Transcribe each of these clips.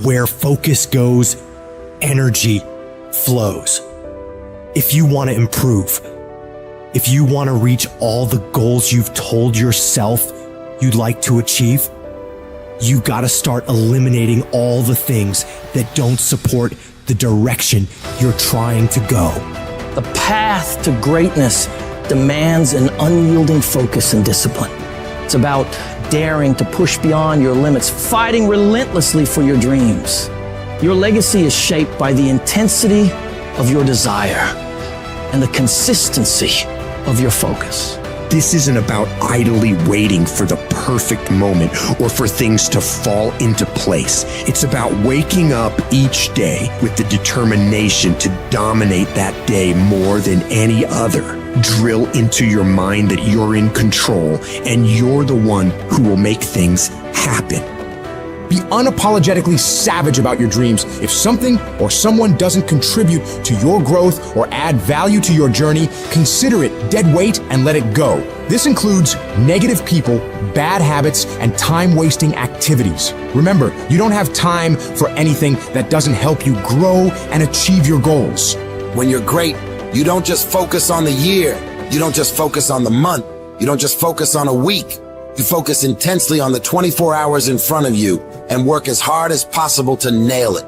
Where focus goes, energy flows. If you want to improve, if you want to reach all the goals you've told yourself you'd like to achieve, you gotta start eliminating all the things that don't support the direction you're trying to go. The path to greatness demands an unyielding focus and discipline. It's about daring to push beyond your limits, fighting relentlessly for your dreams. Your legacy is shaped by the intensity of your desire and the consistency of your focus. This isn't about idly waiting for the perfect moment or for things to fall into place. It's about waking up each day with the determination to dominate that day more than any other. Drill into your mind that you're in control and you're the one who will make things happen. Be unapologetically savage about your dreams. If something or someone doesn't contribute to your growth or add value to your journey, consider it dead weight and let it go. This includes negative people, bad habits, and time-wasting activities. Remember, you don't have time for anything that doesn't help you grow and achieve your goals. When you're great, you don't just focus on the year. You don't just focus on the month. You don't just focus on a week. You focus intensely on the 24 hours in front of you and work as hard as possible to nail it.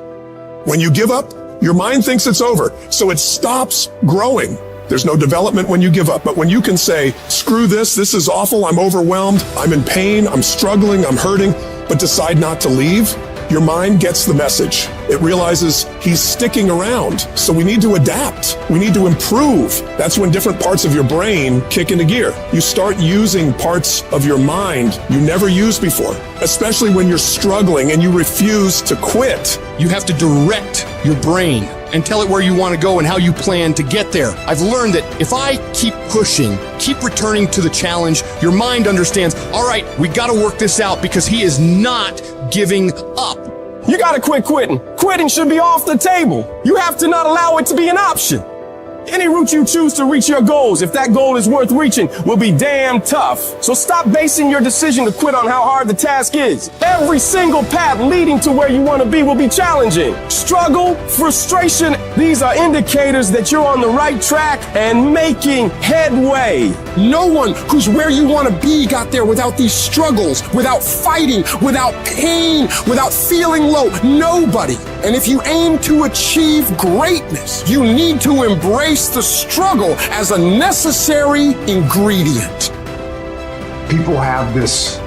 When you give up, your mind thinks it's over, so it stops growing. There's no development when you give up, but when you can say, screw this is awful, I'm overwhelmed, I'm in pain, I'm struggling, I'm hurting, but decide not to leave, your mind gets the message. It realizes he's sticking around, so we need to adapt. We need to improve. That's when different parts of your brain kick into gear. You start using parts of your mind you never used before, especially when you're struggling and you refuse to quit. You have to direct your brain and tell it where you want to go and how you plan to get there. I've learned that if I keep pushing, keep returning to the challenge, your mind understands, all right, we got to work this out because he is not giving up. You gotta quit quitting. Quitting should be off the table. You have to not allow it to be an option. Any route you choose to reach your goals, if that goal is worth reaching, will be damn tough. So stop basing your decision to quit on how hard the task is. Every single path leading to where you want to be will be challenging. Struggle, frustration, these are indicators that you're on the right track and making headway. No one who's where you want to be got there without these struggles, without fighting, without pain, without feeling low. Nobody. And if you aim to achieve greatness, you need to embrace the struggle as a necessary ingredient. People have this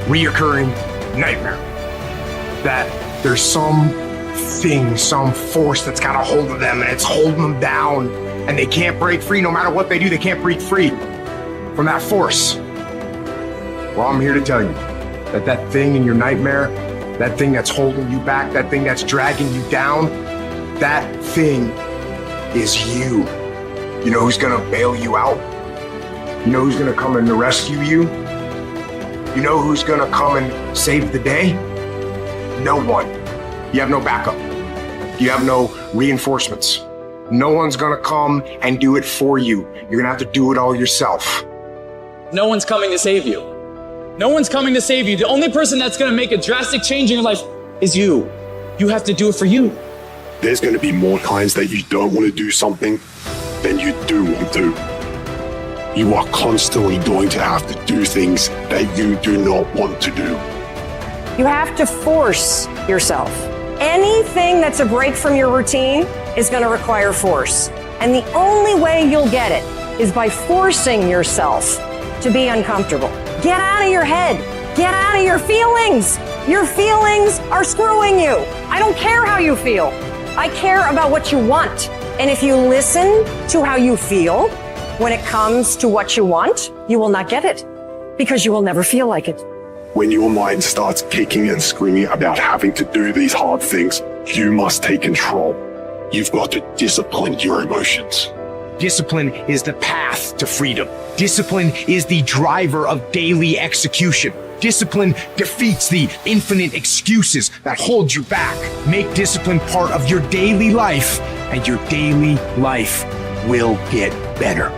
reoccurring nightmare that there's some thing, some force that's got a hold of them and it's holding them down and they can't break free. No matter what they do, they can't break free from that force. Well, I'm here to tell you that that thing in your nightmare, that thing that's holding you back, that thing that's dragging you down, that thing is you. You know who's gonna bail you out? You know who's gonna come and rescue you? You know who's gonna come and save the day? No one. You have no backup. You have no reinforcements. No one's gonna come and do it for you. You're gonna have to do it all yourself. No one's coming to save you. No one's coming to save you. The only person that's gonna make a drastic change in your life is you. You have to do it for you. There's going to be more times that you don't want to do something than you do want to. You are constantly going to have to do things that you do not want to do. You have to force yourself. Anything that's a break from your routine is going to require force. And the only way you'll get it is by forcing yourself to be uncomfortable. Get out of your head. Get out of your feelings. Your feelings are screwing you. I don't care how you feel. I care about what you want. And if you listen to how you feel when it comes to what you want, you will not get it because you will never feel like it. When your mind starts kicking and screaming about having to do these hard things, you must take control. You've got to discipline your emotions. Discipline is the path to freedom. Discipline is the driver of daily execution. Discipline defeats the infinite excuses that hold you back. Make discipline part of your daily life, and your daily life will get better.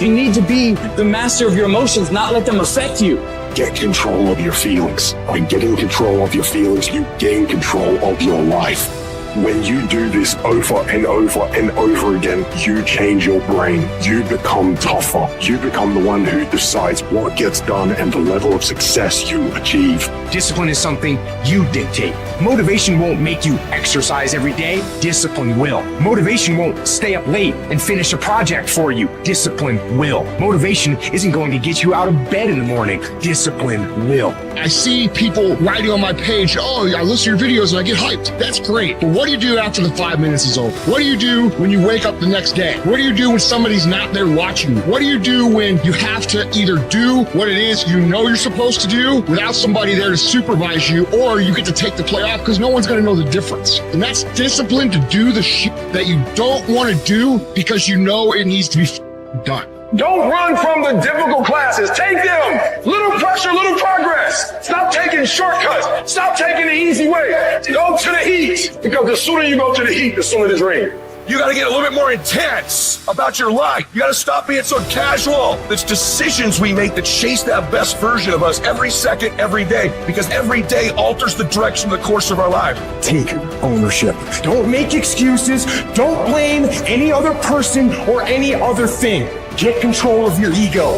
You need to be the master of your emotions, not let them affect you. get control of your feelings. By getting control of your feelings, you gain control of your life. When you do this over and over and over again, you change your brain. You become tougher. You become the one who decides what gets done and the level of success you achieve. Discipline is something you dictate. Motivation won't make you exercise every day. Discipline will. Motivation won't stay up late and finish a project for you. Discipline will. Motivation isn't going to get you out of bed in the morning. Discipline will. I see people writing on my page, oh, I listen to your videos and I get hyped. That's great. But what do you do after the 5 minutes is over? What do you do when you wake up the next day? What do you do when somebody's not there watching you? What do you do when you have to either do what it is you know you're supposed to do without somebody there to supervise you, or you get to take the play off because no one's going to know the difference? And that's discipline to do the shit that you don't want to do because you know it needs to be done. Don't run from the difficult classes. Take them. Little pressure, little progress. Stop taking shortcuts. Stop taking the easy way. Go to the heat. Because the sooner you go to the heat, the sooner it's rain. You got to get a little bit more intense about your life. You got to stop being so casual. It's decisions we make that chase that best version of us every second, every day, because every day alters the direction, the course of our life. Take ownership. Don't make excuses. Don't blame any other person or any other thing. Get control of your ego.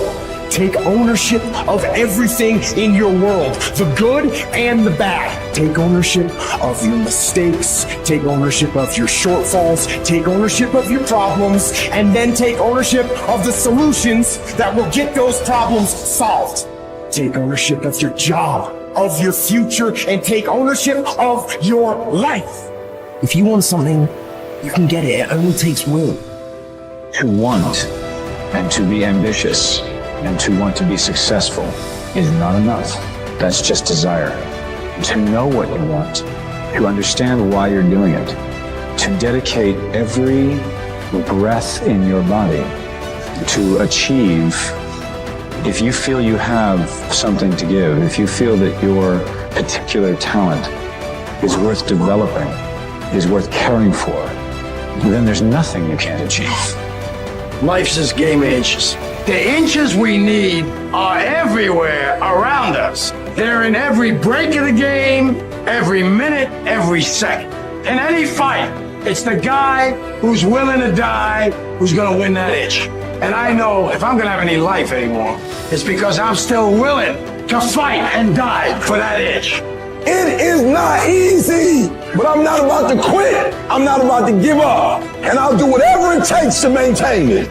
Take ownership of everything in your world, the good and the bad. Take ownership of your mistakes. Take ownership of your shortfalls. Take ownership of your problems. And then take ownership of the solutions that will get those problems solved. Take ownership of your job, of your future, and take ownership of your life. If you want something, you can get it. It only takes will. To want and to be ambitious and to want to be successful is not enough. That's just desire. To know what you want, to understand why you're doing it, to dedicate every breath in your body to achieve. If you feel you have something to give, if you feel that your particular talent is worth developing, is worth caring for, then there's nothing you can't achieve. Life's just game of inches. The inches we need are everywhere around us. They're in every break of the game, every minute, every second. In any fight, it's the guy who's willing to die who's gonna win that inch. And I know if I'm gonna have any life anymore, it's because I'm still willing to fight and die for that inch. It is not easy, but I'm not about to quit. I'm not about to give up. And I'll do whatever it takes to maintain it.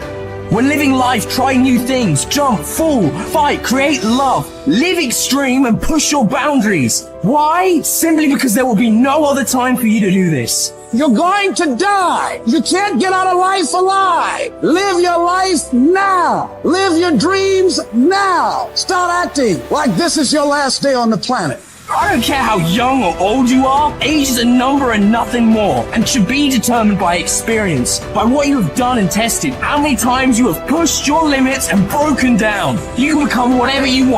When living life, try new things, jump, fall, fight, create love, live extreme and push your boundaries. Why? Simply because there will be no other time for you to do this. You're going to die. You can't get out of life alive. Live your life now. Live your dreams now. Start acting like this is your last day on the planet. I don't care how young or old you are, age is a number and nothing more, and should be determined by experience, by what you have done and tested, how many times you have pushed your limits and broken down. You can become whatever you want.